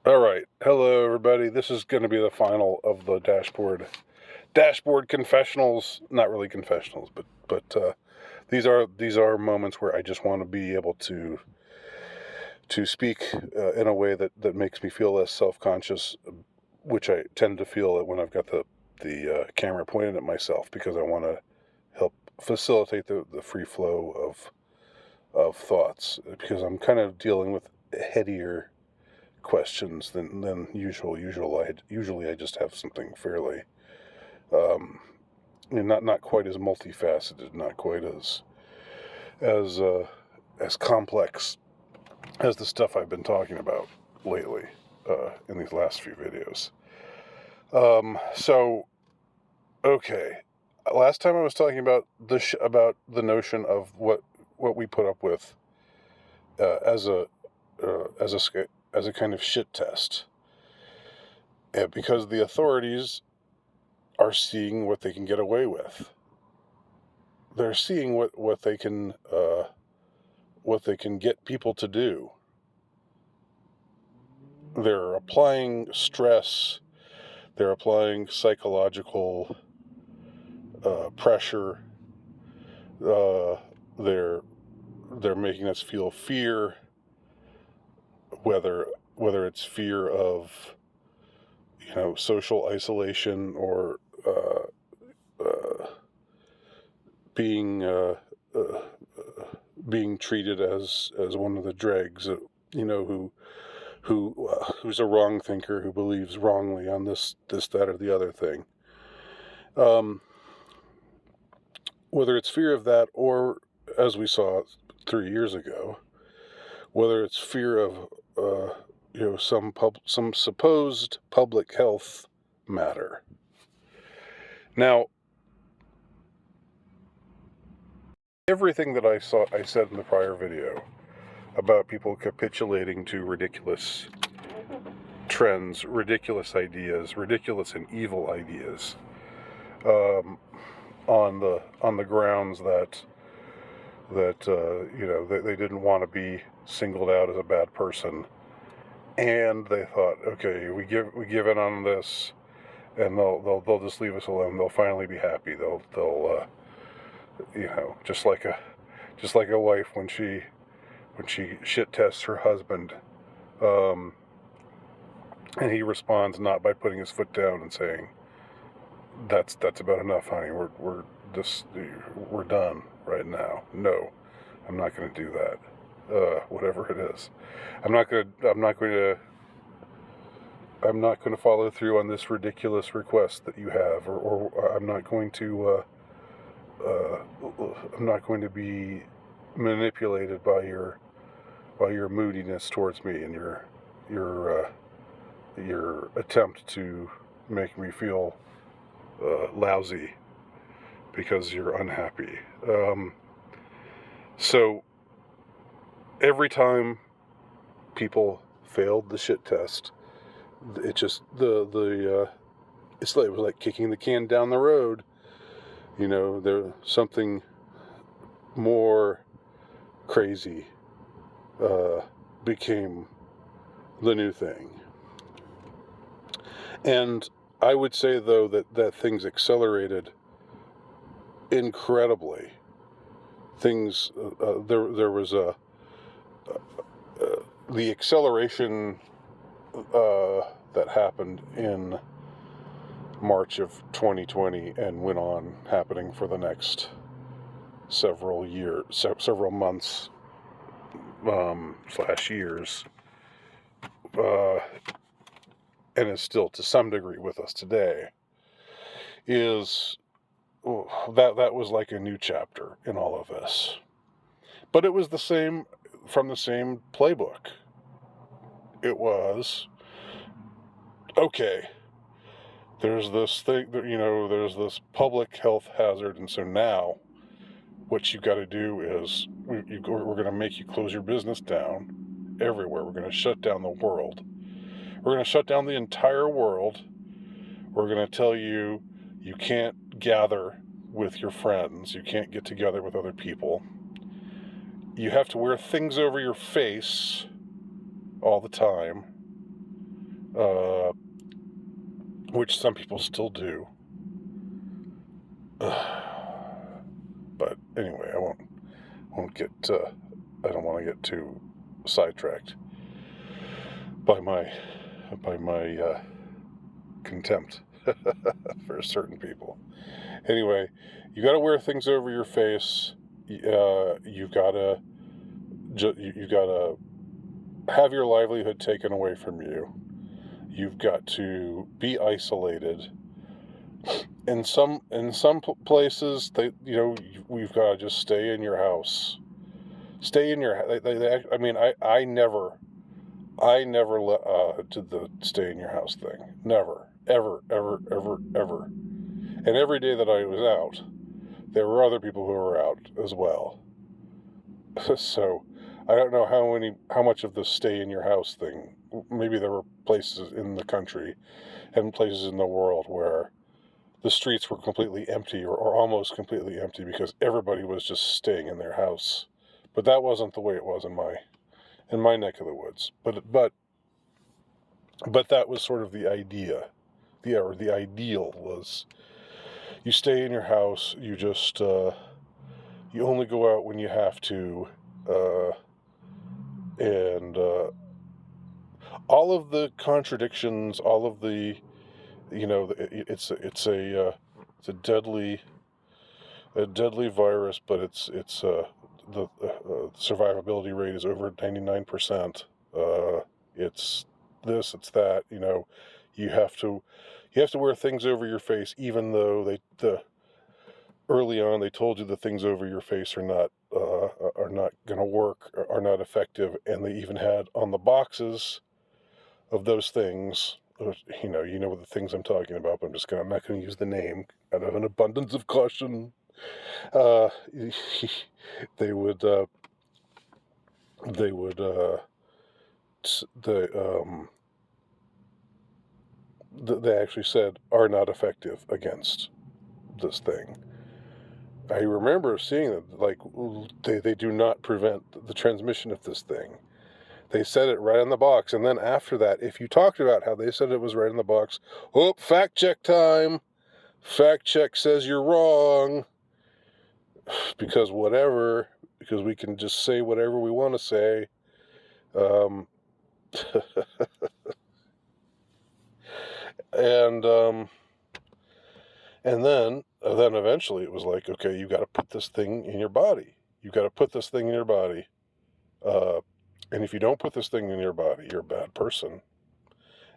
All right. Hello, everybody. This is going to be the final of the dashboard confessionals. Not really confessionals, but these are moments where I just want to be able to speak in a way that makes me feel less self-conscious, which I tend to feel when I've got the camera pointed at myself, because I want to help facilitate the free flow of thoughts, because I'm kind of dealing with headier questions than usual. Usually I just have something fairly, um, not quite as multifaceted, not quite as uh, as complex as the stuff I've been talking about lately in these last few videos. So okay, last time I was talking about about the notion of what we put up with as a as a kind of shit test. Because the authorities are seeing what they can get away with. They're seeing what they can get people to do. They're applying stress. They're applying psychological pressure. Uh, they're making us feel fear, whether it's fear of social isolation, or being being treated as one of the dregs, who's a wrong thinker, who believes wrongly on this, that, or the other thing. Whether it's fear of that, or, as we saw 3 years ago, whether it's fear of some supposed public health matter. Now, everything that I said in the prior video about people capitulating to ridiculous trends, ridiculous ideas, ridiculous and evil ideas, on the grounds that they didn't want to be singled out as a bad person, and they thought, okay, we give in on this, and they'll just leave us alone. They'll finally be happy. They'll just like a wife when she shit tests her husband, and he responds not by putting his foot down and saying, that's about enough, honey. We're done right now. No, I'm not going to do that. Whatever it is, I'm not going to follow through on this ridiculous request that you have, or I'm not going to be manipulated by your moodiness towards me, and your attempt to make me feel lousy because you're unhappy. So every time people failed the shit test, it just it was like kicking the can down the road. There's something more crazy became the new thing. And I would say, though, that things accelerated incredibly. There was the acceleration that happened in March of 2020 and went on happening for the next several months / years, and is still to some degree with us today, is that was like a new chapter in all of this. But it was the same, from the same playbook. It was, okay, there's this thing that, there's this public health hazard, and so now what you got to do is we're going to make you close your business down everywhere. We're going to shut down the world. We're going to shut down the entire world. We're going to tell you can't gather with your friends. You can't get together with other people. You have to wear things over your face all the time. which some people still do. But anyway, I won't get. I don't want to get too sidetracked by my contempt for certain people. Anyway, you got to wear things over your face. You gotta have your livelihood taken away from you. You've got to be isolated. In some places, we've got to just stay in your house. Stay in your. I mean, I never did the stay in your house thing. Never, ever, ever, ever, ever. And every day that I was out, there were other people who were out as well. So I don't know how much of the stay in your house thing. Maybe there were places in the country and places in the world where the streets were completely empty or almost completely empty because everybody was just staying in their house. But that wasn't the way it was in my neck of the woods. But that was sort of the idea. The ideal was you stay in your house, you just you only go out when you have to, and all of the contradictions, all of the, it's a deadly virus, but the survivability rate is over 99%. It's this, it's that. You have to wear things over your face, even though early on they told you the things over your face are not going to work, are not effective, and they even had on the boxes of those things. You know the things I'm talking about, but I'm not going to use the name out of an abundance of caution. They would they actually said are not effective against this thing. I remember seeing that, like, they do not prevent the transmission of this thing. They said it right on the box, and then after that, if you talked about how they said it was right in the box, oh, fact check time. Fact check says you're wrong. Because we can just say whatever we want to say. And then eventually it was like, okay, you got to put this thing in your body. You got to put this thing in your body. And if you don't put this thing in your body, you're a bad person,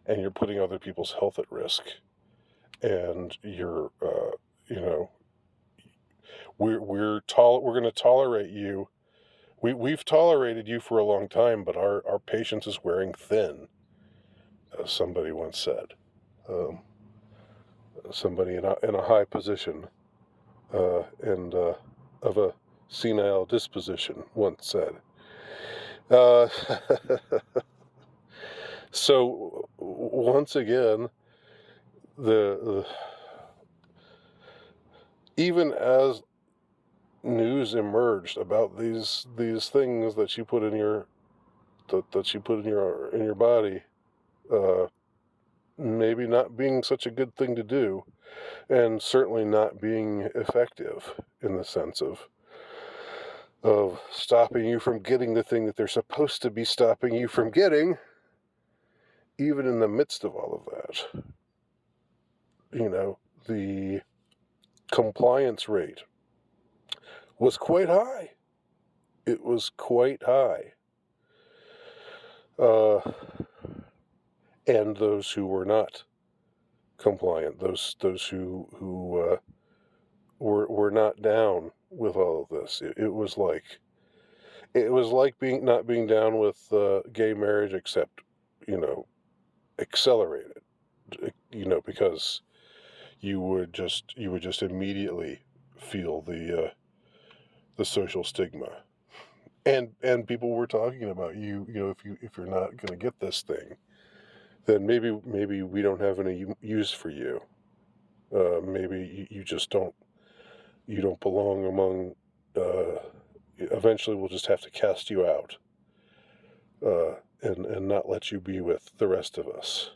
and you're putting other people's health at risk. And you're, we're going to tolerate you. We've tolerated you for a long time, but our patience is wearing thin, as somebody once said. Somebody in a high position and of a senile disposition once said. So once again, even as news emerged about these things that you put in your body, maybe not being such a good thing to do, and certainly not being effective in the sense of stopping you from getting the thing that they're supposed to be stopping you from getting. Even in the midst of all of that, the compliance rate was quite high. It was quite high. And those who were not compliant, those who were not down with all of this, it was like not being down with gay marriage, except accelerated. Because you would just immediately feel the social stigma, and people were talking about if you're not going to get this thing, then maybe we don't have any use for you. Maybe you just don't belong among. Eventually, we'll just have to cast you out and not let you be with the rest of us.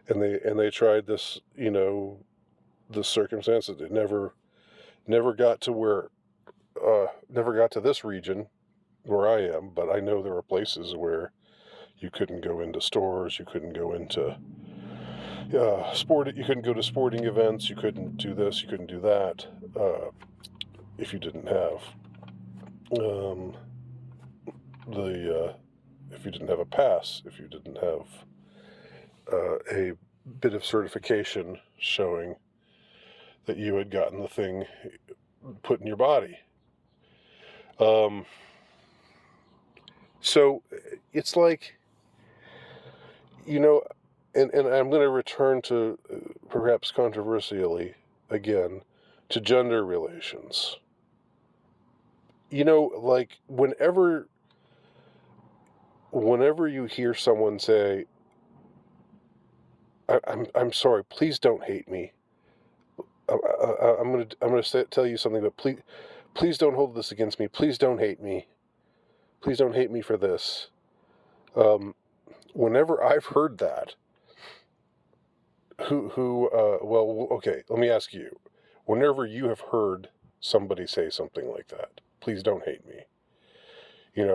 and they tried this, the circumstances. It never got to never got to this region where I am, but I know there were places where you couldn't go into stores, you couldn't go into you couldn't go to sporting events, you couldn't do this, you couldn't do that, if you didn't have um, if you didn't have a pass, if you didn't have a bit of certification showing that you had gotten the thing put in your body. So it's like, and I'm going to return to, perhaps controversially again, to gender relations. Like whenever you hear someone say, I'm sorry, please don't hate me. I'm gonna tell you something, but please don't hold this against me. Please don't hate me. Please don't hate me for this. Whenever I've heard that, well, okay, let me ask you. Whenever you have heard somebody say something like that, please don't hate me.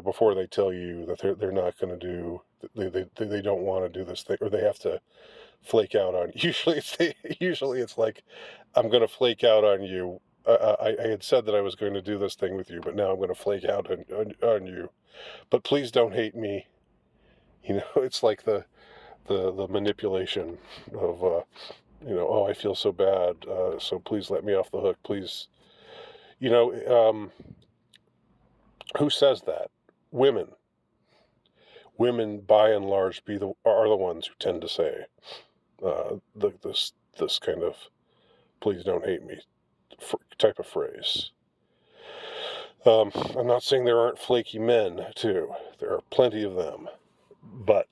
Before they tell you that they're not going to do, they don't want to do this thing, or they have to flake out on. Usually it's like, I'm going to flake out on you. I had said that I was going to do this thing with you, but now I'm going to flake out on you. But please don't hate me. It's like the manipulation of, oh, I feel so bad, so please let me off the hook, please. Who says that? Women. Women, by and large, are the ones who tend to say this kind of "please don't hate me" type of phrase. I'm not saying there aren't flaky men too. There are plenty of them, but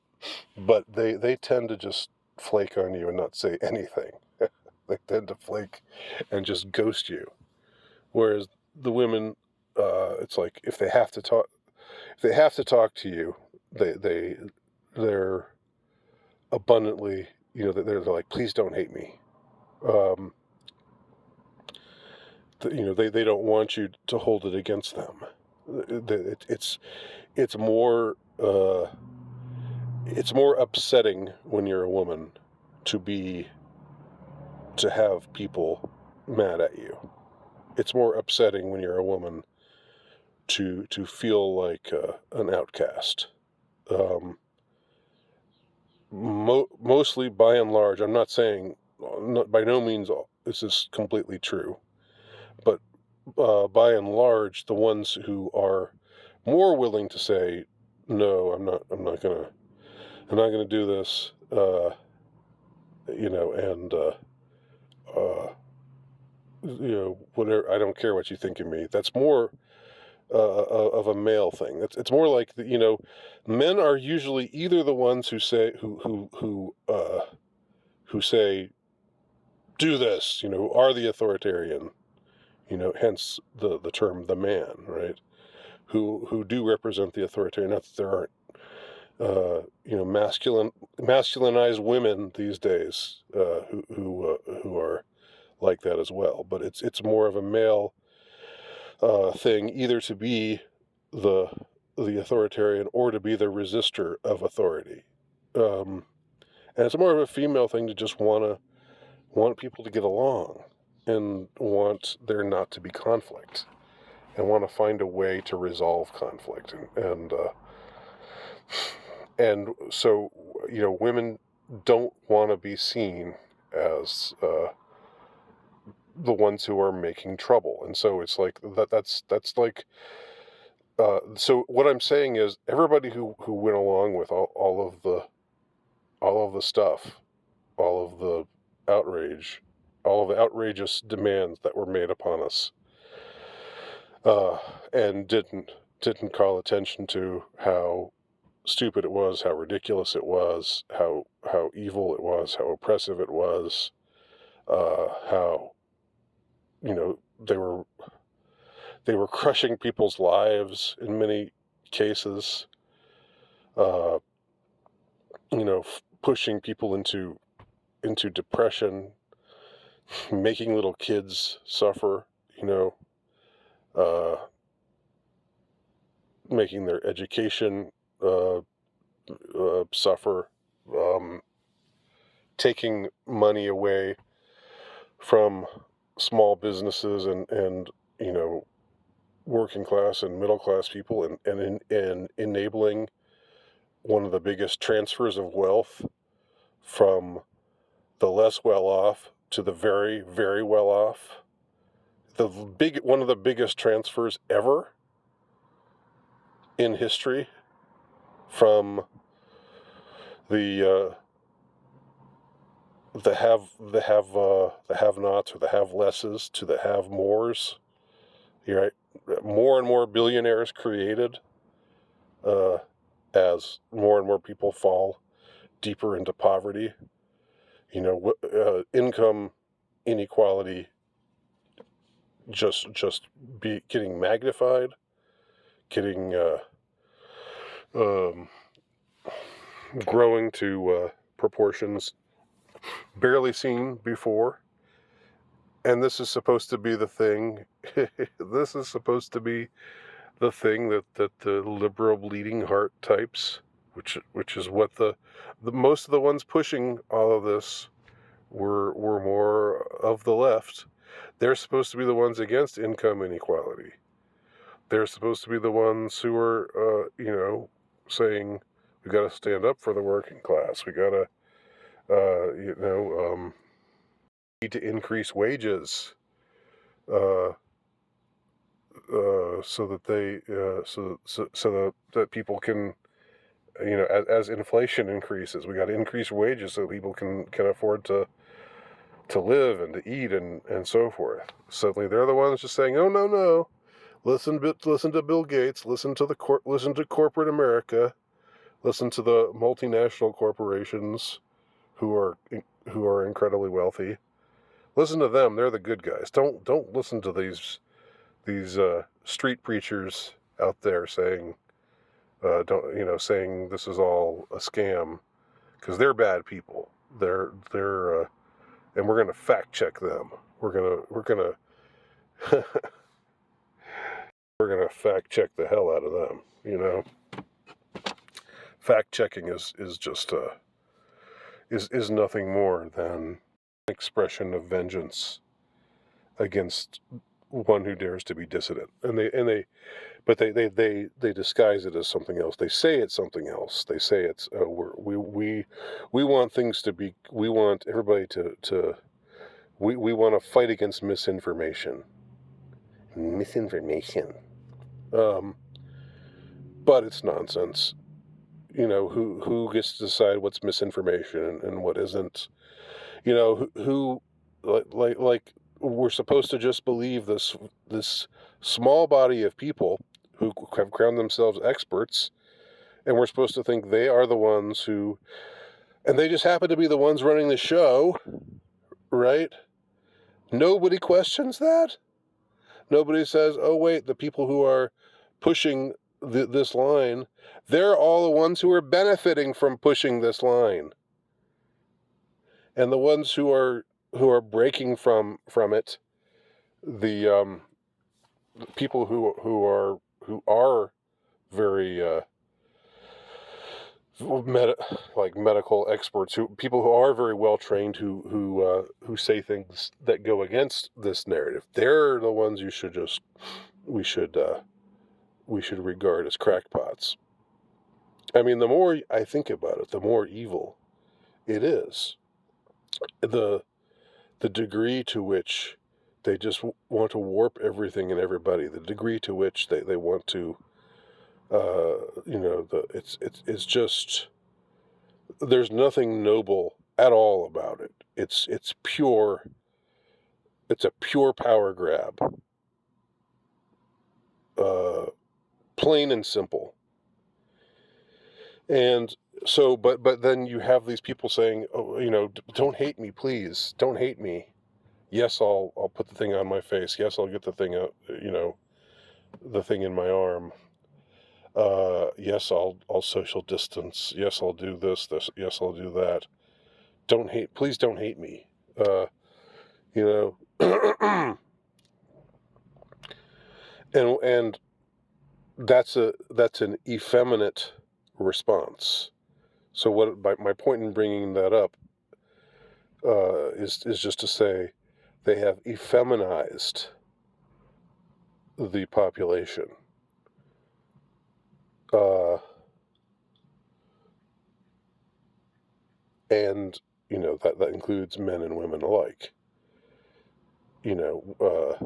they tend to just flake on you and not say anything. They tend to flake and just ghost you. Whereas the women, it's like if they have to talk to you, they're abundantly, they're like, please don't hate me. They don't want you to hold it against them. It's more upsetting when you're a woman to have people mad at you. It's more upsetting when you're a woman to feel like an outcast. Mostly, by and large, I'm not saying, by no means this is completely true, but by and large, the ones who are more willing to say, no, I'm not gonna do this, whatever. I don't care what you think of me. That's more of a male thing. It's more like men are usually either the ones who say who say, do this, are the authoritarian, hence the term the man, right? Who do represent the authoritarian. Not that there aren't masculinized women these days who are like that as well, but it's more of a male thing, either to be the authoritarian or to be the resistor of authority. And it's more of a female thing to just want people to get along and want there not to be conflict and want to find a way to resolve conflict. And so, women don't want to be seen as the ones who are making trouble. And so it's like that's like, so what I'm saying is everybody who went along with all of the stuff, all of the outrage, all of the outrageous demands that were made upon us, and didn't call attention to how stupid it was, how ridiculous it was, how evil it was, how oppressive it was, how they were crushing people's lives in many cases, pushing people into into depression, making little kids suffer, uh, making their education suffer, taking money away from small businesses and working class and middle class people, and enabling one of the biggest transfers of wealth from the less well off to the very, very well off. One of the biggest transfers ever in history, from the have-nots or the have-lesses to the have-mores. Right? More and more billionaires created as more and more people fall deeper into poverty. Income inequality just be getting magnified, getting growing to proportions barely seen before. And this is supposed to be the thing. This is supposed to be the thing that the liberal bleeding heart types, which is what the most of the ones pushing all of this were more of the left. They're supposed to be the ones against income inequality. They're supposed to be the ones who are, saying we got to stand up for the working class. We got to, need to increase wages, so that they, so that people can, as inflation increases, we got to increase wages so people can afford to live and to eat and so forth. Suddenly, they're the ones just saying, "Oh no. Listen to Bill Gates. Listen to corporate America. Listen to the multinational corporations who are incredibly wealthy. Listen to them. They're the good guys. Don't listen to these street preachers out there saying saying this is all a scam, because they're bad people. They're and we're going to fact check them. We're gonna we're gonna fact check the hell out of them. Fact checking is just is nothing more than an expression of vengeance against one who dares to be dissident. But they disguise it as something else. They say it's something else. They say it's we want things to be. We want everybody to we want to fight against misinformation. But it's nonsense. Who gets to decide what's misinformation and what isn't? Who like we're supposed to just believe this small body of people who have crowned themselves experts, and we're supposed to think they are the ones who, and they just happen to be the ones running the show, right? Nobody questions that. Nobody says, "Oh wait, the people who are pushing this line, they're all the ones who are benefiting from pushing this line, and the ones who are breaking from it, the people who are very medical experts, people who are very well trained, who say things that go against this narrative. They're the ones we should regard as crackpots." I mean, the more I think about it, the more evil it is. The degree to which they just want to warp everything and everybody. The degree to which they want to, it's just, there's nothing noble at all about it. It's a pure power grab, plain and simple. And so, but then you have these people saying, "Oh, don't hate me, please. Don't hate me. Yes, I'll put the thing on my face. Yes, I'll get the thing out, the thing in my arm. Yes, I'll social distance. Yes, I'll do this. Yes, I'll do that. please don't hate me. You know, and that's an effeminate response. So my point in bringing that up is just to say they have effeminized the population. And you know that includes men and women alike. You know,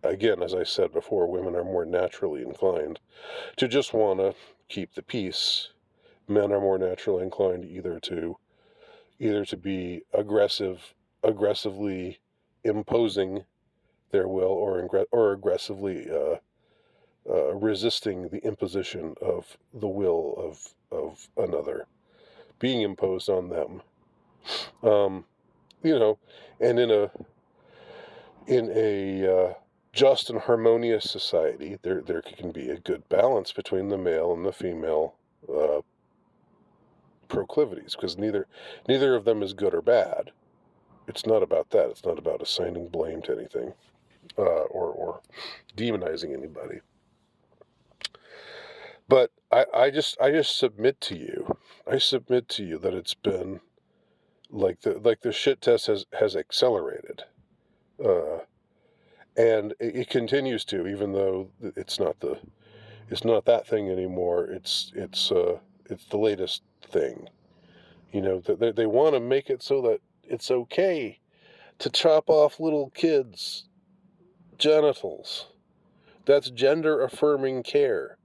again, as I said before, women are more naturally inclined to just want to keep the peace. Men are more naturally inclined either to be aggressively imposing their will, or aggressively resisting the imposition of the will of another being imposed on them. You know, and in a just and harmonious society, there can be a good balance between the male and the female proclivities, because neither of them is good or bad. It's not about that. It's not about assigning blame to anything, or demonizing anybody. But I just submit to you. I submit to you that it's been like the shit test has accelerated. And it continues to, even though it's not that thing anymore. It's the latest thing. You know, they want to make it so that it's okay to chop off little kids' genitals. That's gender affirming care.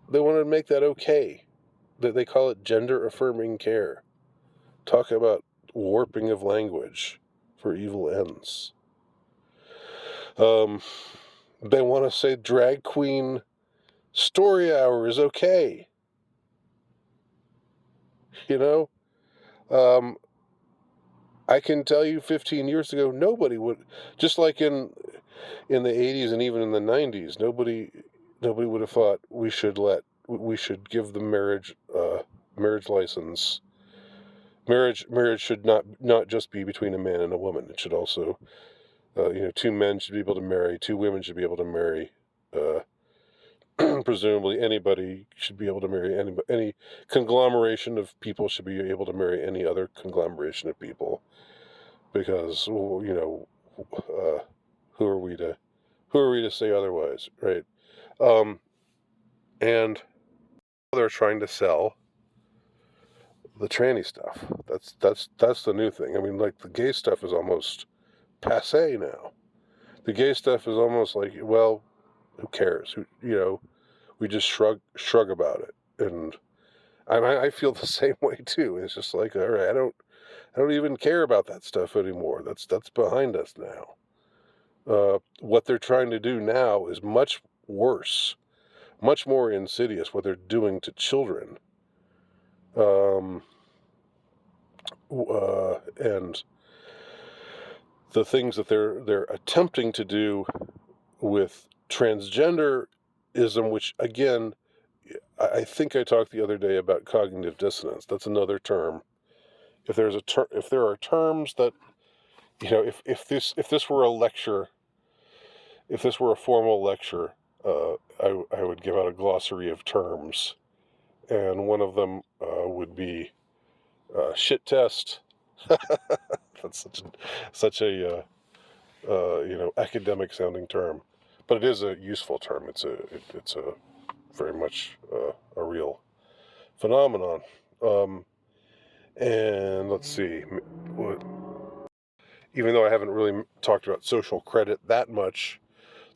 They want to make that okay. They call it gender affirming care. Talk about warping of language for evil ends. They want to say drag queen story hour is okay. You know, I can tell you 15 years ago, nobody would, just like in the 80s and even in the 90s, nobody would have thought we should give the marriage license. Marriage should not just be between a man and a woman. It should also, two men should be able to marry, two women should be able to marry. Presumably anybody should be able to marry anybody. Any conglomeration of people should be able to marry any other conglomeration of people, because who are we to say otherwise, right? And they're trying to sell the tranny stuff. That's the new thing. I mean, like, the gay stuff is almost passé now. The gay stuff is almost like, well, who cares? We just shrug about it, and I feel the same way too. It's just like, all right, I don't even care about that stuff anymore. That's behind us now. What they're trying to do now is much worse, much more insidious. What they're doing to children, and the things that they're attempting to do with transgenderism, which, again, I think I talked the other day about cognitive dissonance. That's another term. If there are terms that, if this were a lecture, if this were a formal lecture, I would give out a glossary of terms, and one of them would be shit test. That's such a academic sounding term, but it is a useful term. It's a very much a real phenomenon. And let's see, even though I haven't really talked about social credit that much,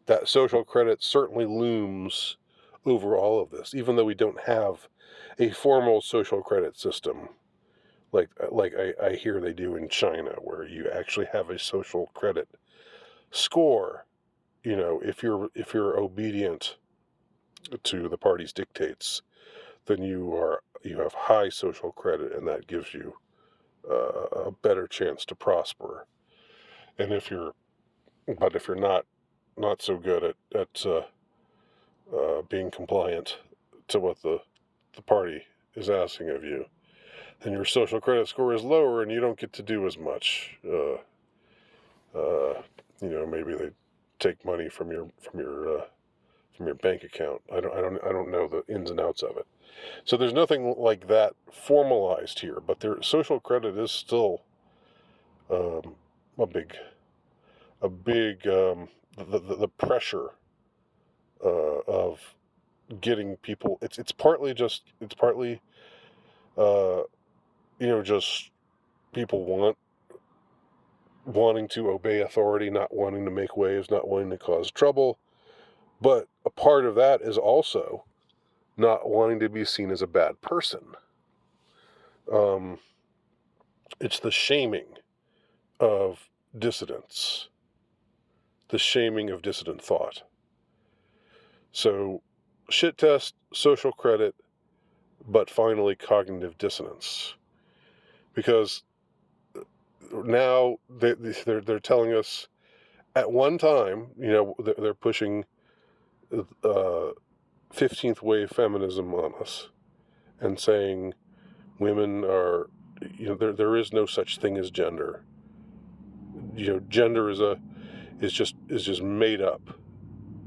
that social credit certainly looms over all of this, even though we don't have a formal social credit system like I hear they do in China, where you actually have a social credit score. If you're obedient to the party's dictates, then you have high social credit, and that gives you a better chance to prosper. And if you're not so good at being compliant to what the party is asking of you, and your social credit score is lower, and you don't get to do as much. Maybe they take money from your bank account. I don't know the ins and outs of it. So there's nothing like that formalized here, but their social credit is still a big the pressure of getting people. It's partly just people wanting to obey authority, not wanting to make waves, not wanting to cause trouble. But a part of that is also not wanting to be seen as a bad person. It's the shaming of dissidents, the shaming of dissident thought. So, shit test, social credit, but finally cognitive dissonance. Because now they're telling us at one time, they're pushing 15th wave feminism on us and saying women are, there is no such thing as gender. Gender is just made up,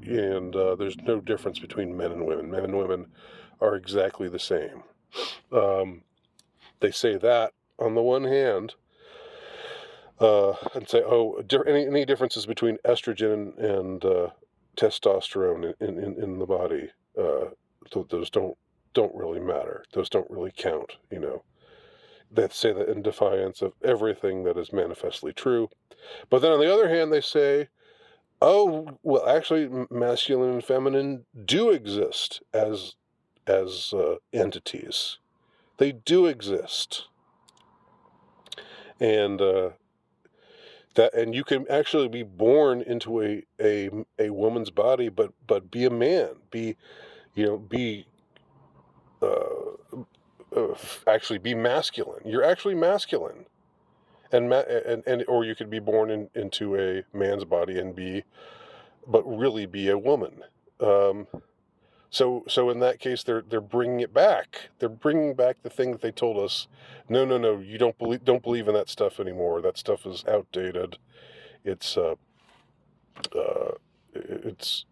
and there's no difference between men and women. Men and women are exactly the same. They say that on the one hand, and say, any differences between estrogen and testosterone in the body, those don't really matter. Those don't really count. They say that in defiance of everything that is manifestly true. But then on the other hand, they say, oh, well, actually, masculine and feminine do exist as entities. They do exist, and and you can actually be born into a woman's body, but be a man, actually be masculine. You're actually masculine, and or you could be born into a man's body but really be a woman. So in that case, they're bringing it back. They're bringing back the thing that they told us. No, you don't believe in that stuff anymore. That stuff is outdated. It's it's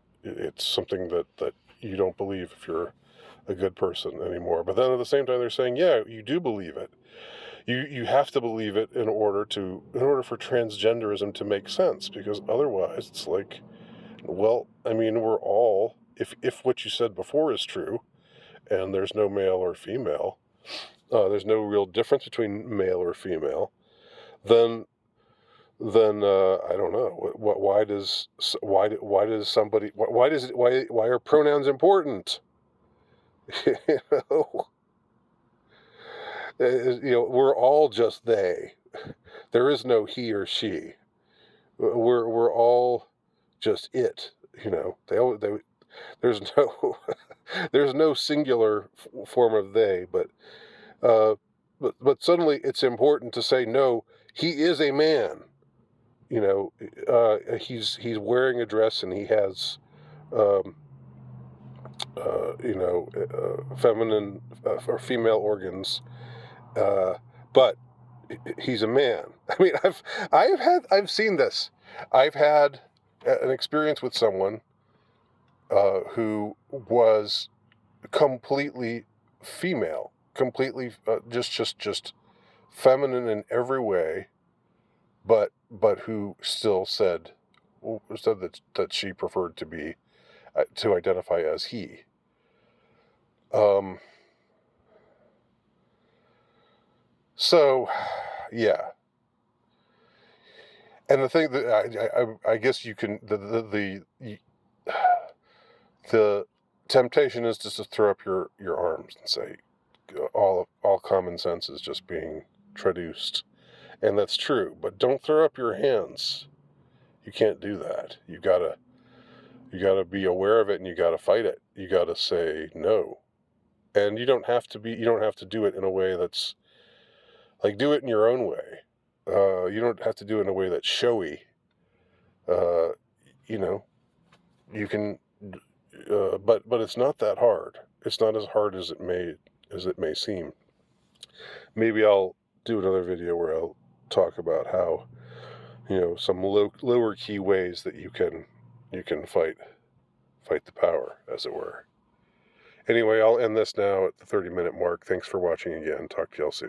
something that you don't believe if you're a good person anymore. But then at the same time, they're saying, yeah, you do believe it. You have to believe it in order for transgenderism to make sense, because otherwise it's like, well, I mean, we're all, if what you said before is true, and there's no male or female, there's no real difference between male or female, then I don't know. Why are pronouns important? you know, we're all just they. There is no he or she. We're all just it. There's no there's no singular form of they, but suddenly it's important to say, no, he is a man. He's wearing a dress, and he has feminine or female organs, but he's a man. I mean, I've seen this. I've had an experience with someone who was completely female, completely just feminine in every way, but who still said that she preferred to be to identify as he. So, yeah. And the thing that I guess you can the temptation is just to throw up your arms and say all common sense is just being traduced, and that's true. But don't throw up your hands. You can't do that. You gotta be aware of it, and you gotta fight it. You gotta say no, and you don't have to do it in a way that's like, do it in your own way. You don't have to do it in a way that's showy. You can, but it's not that hard. It's not as hard as it may seem. maybe I'll do another video where I'll talk about how, some lower key ways that you can fight the power, as it were. Anyway, I'll end this now at the 30-minute mark. Thanks for watching again. Talk to y'all soon.